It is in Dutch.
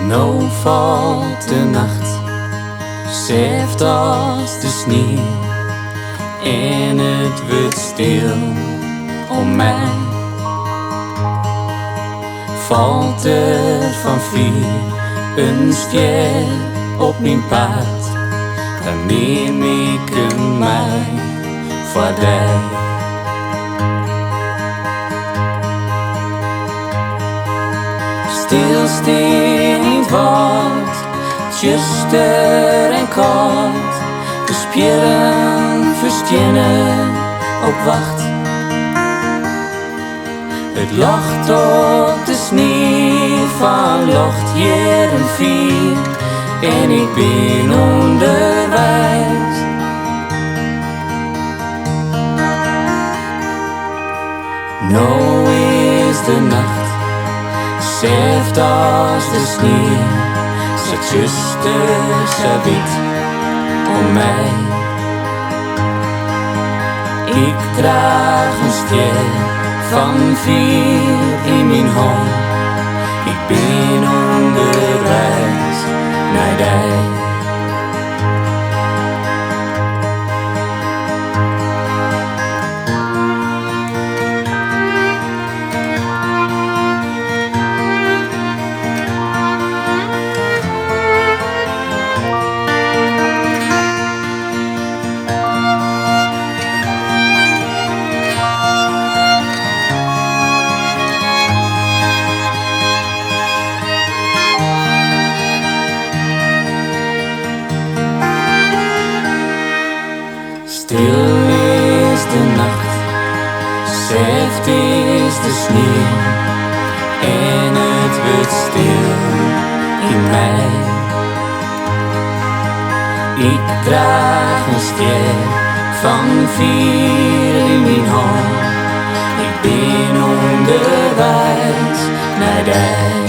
Nou valt de nacht, zacht als de sneeuw, en het wordt stil om mij. Valt er van vier een ster op mijn paard, dan neem ik hem mij voorbij. Stilstaand wordt, tjuster en koud, de spieren verstenen op wacht. Het lacht op de sneeuw van lucht hier een vier, en ik ben onderwijs. Nou is de nacht, zacht als de sneeuw, zet zuster, ze wit om mij. Ik draag een ster van vier in mijn hand, ik ben onderwijs naar die. Stil is de nacht, zacht is de sneeuw, en het wordt stil in mij. Ik draag een ster van vier in mijn hand, ik ben onderwijs naar die.